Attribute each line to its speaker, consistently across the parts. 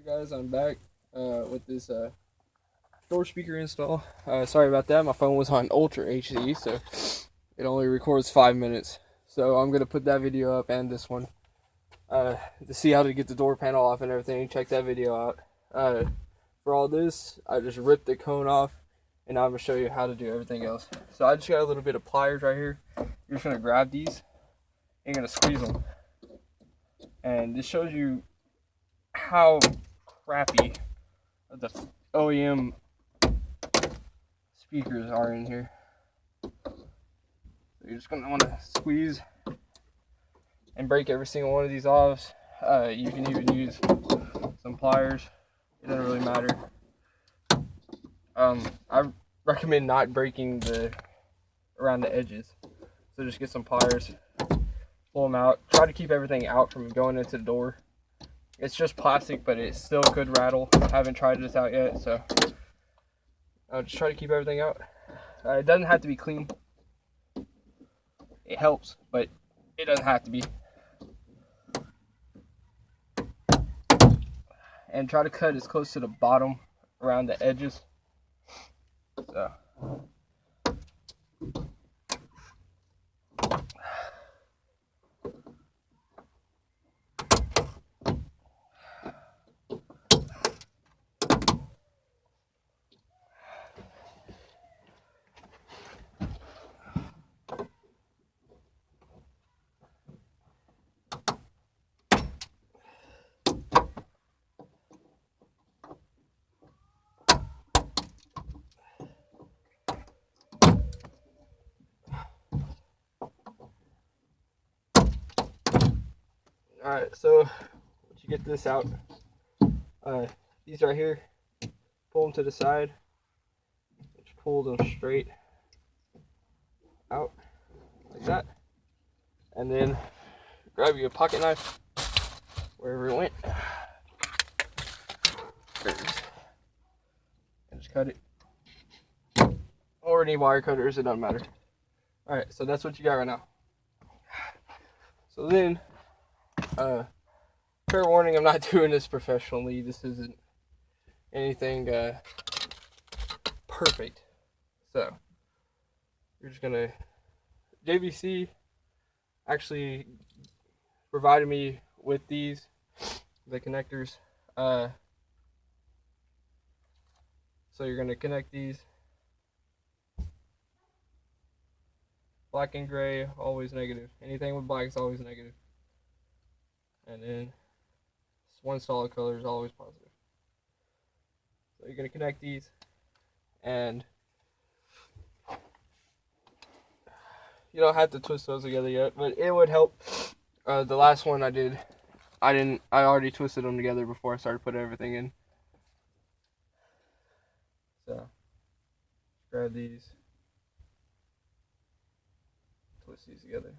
Speaker 1: Guys, I'm back with this door speaker install. Sorry about that. My phone was on Ultra HD, so it only records 5 minutes. So I'm gonna put that video up and this one to see how to get the door panel off and everything. Check that video out. For all this, I just ripped the cone off, and I'm gonna show you how to do everything else. So I just got a little bit of pliers right here. You're just gonna grab these and you're gonna squeeze them, and this shows you how crappy the OEM speakers are in here. So you're just going to want to squeeze and break every single one of these off. You can even use some pliers. It doesn't really matter. I recommend not breaking around the edges. So just get some pliers, pull them out. Try to keep everything out from going into the door. It's just plastic, but it still could rattle. I haven't tried this out yet, so I'll just try to keep everything out. It doesn't have to be clean. It helps, but it doesn't have to be. And try to cut as close to the bottom around the edges. So. Alright, so once you get this out, these right here, pull them to the side, just pull them straight out like that, and then grab your pocket knife wherever it went, and just cut it, or any wire cutters, it doesn't matter. Alright, so that's what you got right now. So then, fair warning, I'm not doing this professionally. This isn't anything perfect. So you're just gonna, JVC actually provided me with the connectors. So you're gonna connect these. Black and gray, always negative. Anything with black is always negative. And then one solid color is always positive. So you're going to connect these, and you don't have to twist those together yet, but it would help. The last one I did, I already twisted them together before I started putting everything in. So grab these, twist these together.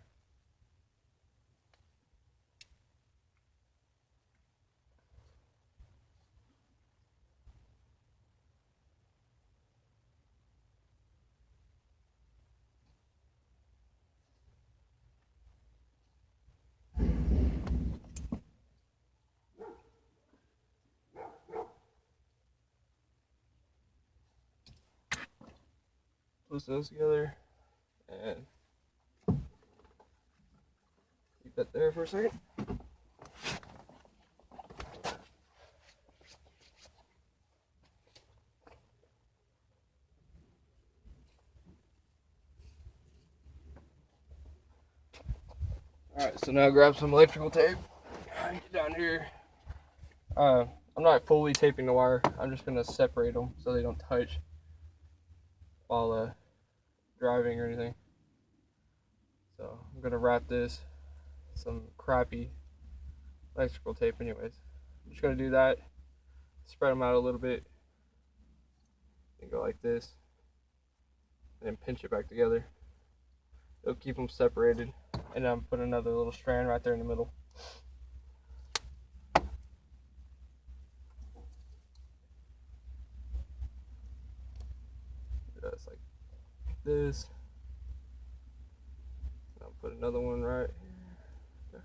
Speaker 1: Twist those together and keep that there for a second. Alright, so now grab some electrical tape. Get down here. I'm not fully taping the wire. I'm just going to separate them so they don't touch while driving or anything. So I'm going to wrap this some crappy electrical tape anyways. I'm just going to do that. Spread them out a little bit. And go like this. And then pinch it back together. It'll keep them separated. And then put another little strand right there in the middle. Just like this. I'll put another one right here.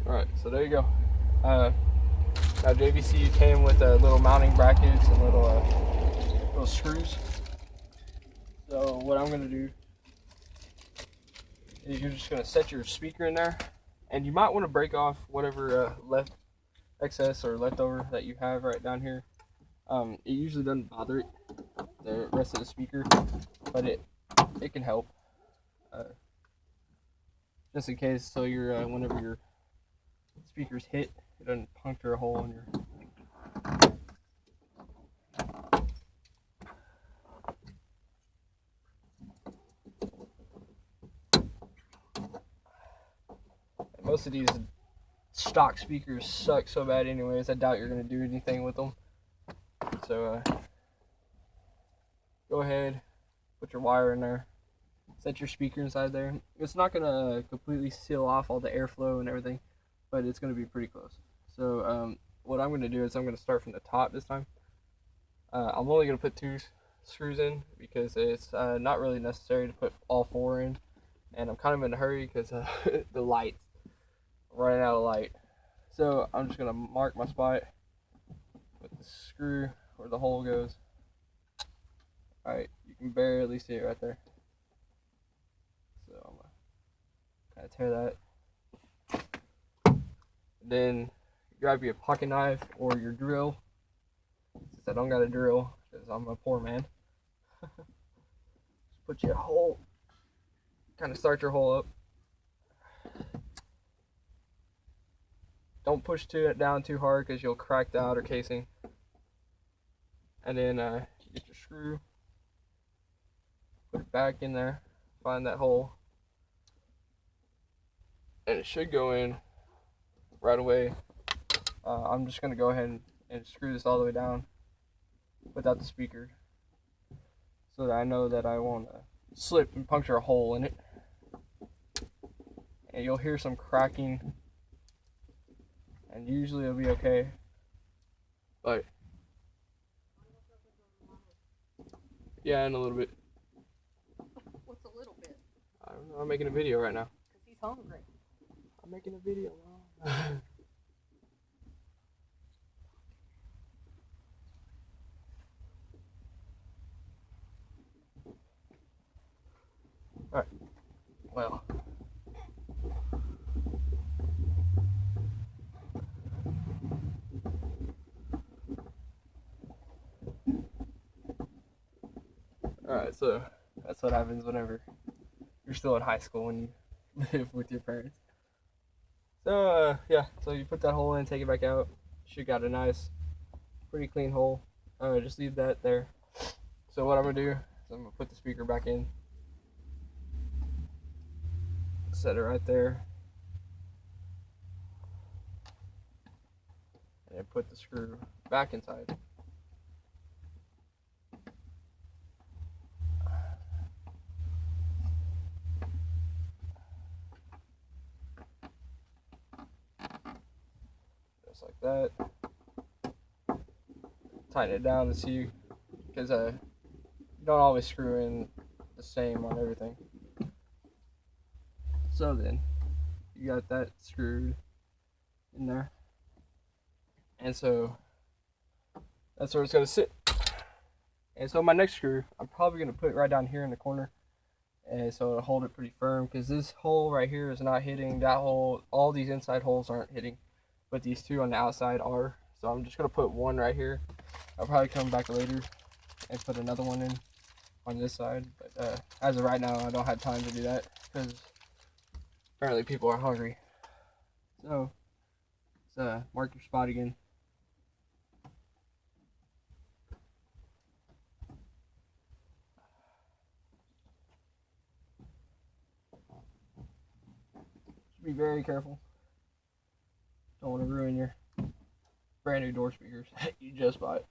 Speaker 1: Alright, so there you go. Now JVC came with little mounting brackets and little screws. So what I'm gonna do is you're just gonna set your speaker in there, and you might want to break off whatever left excess or leftover that you have right down here. It usually doesn't bother it, the rest of the speaker, but it can help. Just in case, so you're whenever your speakers hit, it doesn't puncture a hole in your. Most of these stock speakers suck so bad anyways, I doubt you're going to do anything with them. So go ahead, put your wire in there, set your speaker inside there. It's not going to completely seal off all the airflow and everything, but it's going to be pretty close. So what I'm going to do is I'm going to start from the top this time. I'm only going to put 2 screws in because it's not really necessary to put all 4 in, and I'm kind of in a hurry because the lights. Running out of light. So I'm just gonna mark my spot with the screw where the hole goes. Alright, you can barely see it right there. So I'm gonna kind of tear that. Then grab your pocket knife or your drill. Since I don't got a drill because I'm a poor man. Just put your hole, kind of start your hole up. Don't push it down too hard because you'll crack the outer casing. And then get your screw, put it back in there, find that hole, and it should go in right away. I'm just going to go ahead and screw this all the way down without the speaker so that I know that I won't slip and puncture a hole in it. And you'll hear some cracking. And usually it'll be okay, but yeah, in a little bit.
Speaker 2: What's a little bit?
Speaker 1: I don't know. I'm making a video right now.
Speaker 2: Because he's hungry.
Speaker 1: I'm making a video now. All right. Well. Alright, so that's what happens whenever you're still in high school and you live with your parents. So, yeah, so you put that hole in, take it back out. Should got a nice, pretty clean hole. Just leave that there. So what I'm going to do is I'm going to put the speaker back in. Set it right there. And then put the screw back inside. Just like that. Tighten it down to see, because you don't always screw in the same on everything. So then you got that screwed in there, and so that's where it's going to sit. And so my next screw, I'm probably going to put it right down here in the corner, and so it'll hold it pretty firm, because this hole right here is not hitting that hole. All these inside holes aren't hitting, but these 2 on the outside are. So I'm just going to put one right here. I'll probably come back later and put another one in on this side, but as of right now I don't have time to do that because apparently people are hungry. So let's mark your spot again. Be very careful. Don't want to ruin your brand new door speakers you just bought.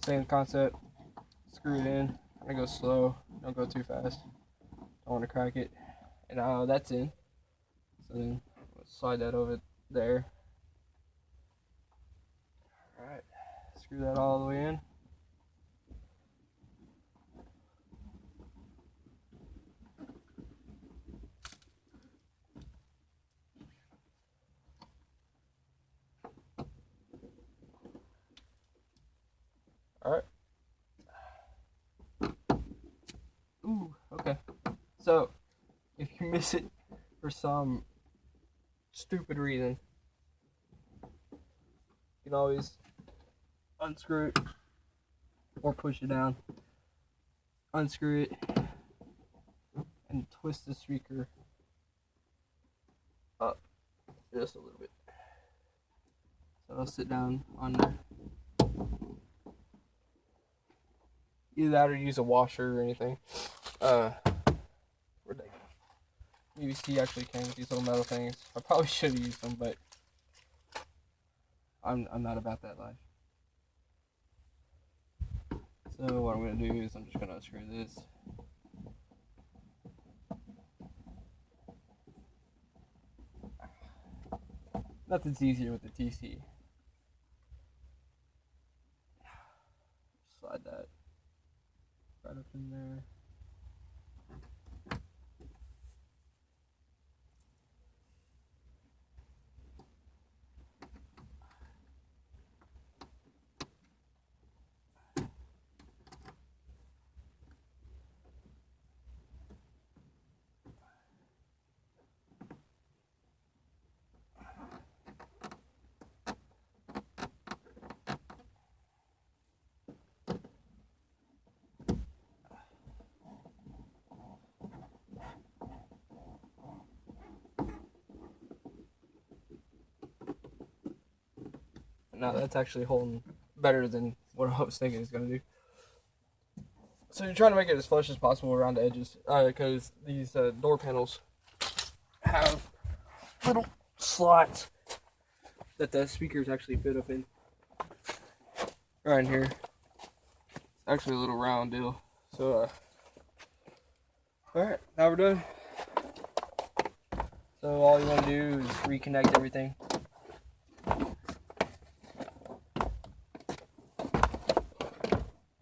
Speaker 1: Same concept. Screw it in. I go slow. Don't go too fast. Don't want to crack it. And now that's in. So then let's slide that over there. Alright. Screw that all the way in. Alright. Ooh, okay. So, if you miss it for some stupid reason, you can always unscrew it or push it down. Unscrew it and twist the speaker up just a little bit. So I'll sit down on there. Either that or use a washer or anything. Where'd they go? UVC actually came with these little metal things. I probably should have used them, but I'm not about that life. So what I'm gonna do is I'm just gonna unscrew this. Nothing's easier with the TC. Slide that right up in there. Now that's actually holding better than what I was thinking it's gonna do. So you're trying to make it as flush as possible around the edges, because these door panels have little slots that the speakers actually fit up in. Right in here. It's actually a little round deal. So, alright, now we're done. So all you want to do is reconnect everything.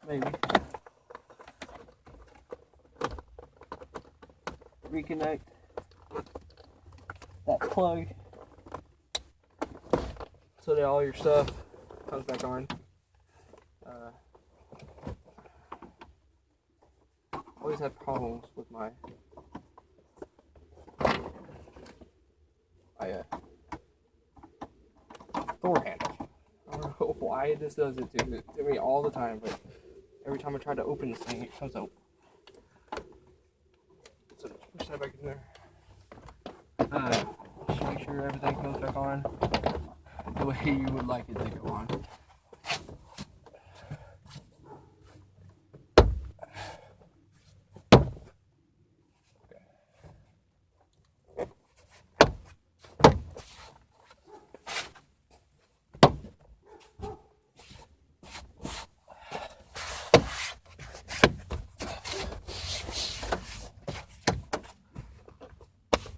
Speaker 1: Maybe. Reconnect that plug so that all your stuff comes back on. Always have problems with my door handle. I don't know why this does it to me all the time, but every time I try to open this thing, it comes out. So just push that back in there. Just make sure everything goes back on the way you would like it to go on.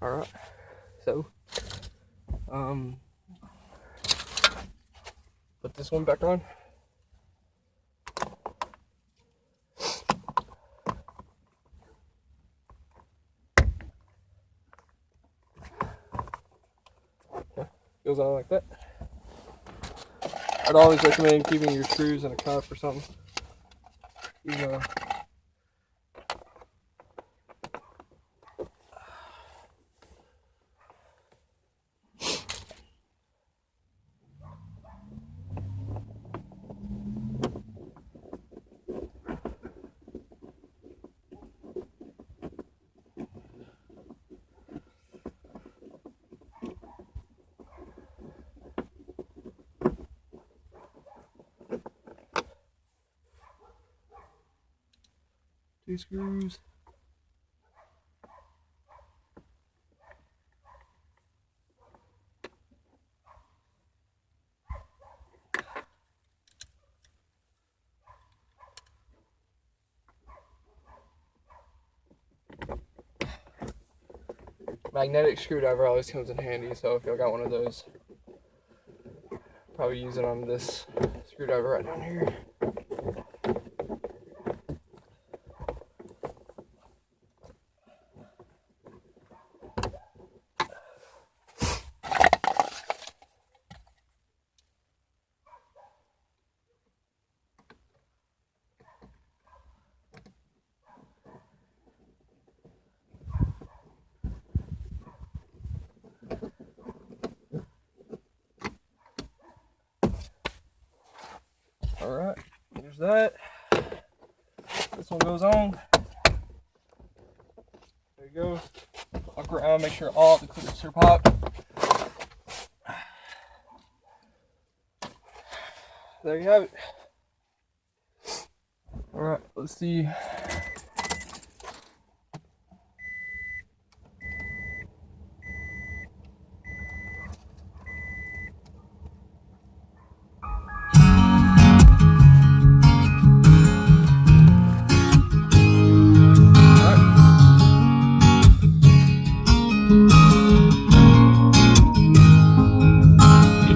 Speaker 1: Alright, so, put this one back on. Yeah, goes on like that. I'd always recommend keeping your screws in a cup or something. Two screws. magnetic screwdriver always comes in handy, so if y'all got one of those, probably use it on this screwdriver right down here. Alright, there's that. This one goes on. There you go. Walk around, make sure all the clips are popped. There you have it. Alright, let's see.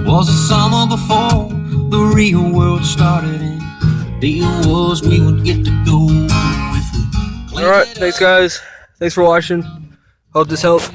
Speaker 3: Was the summer before the real world started, and the deal was we would get to go if we
Speaker 1: Alright, thanks guys. Thanks for watching. Hope this helped.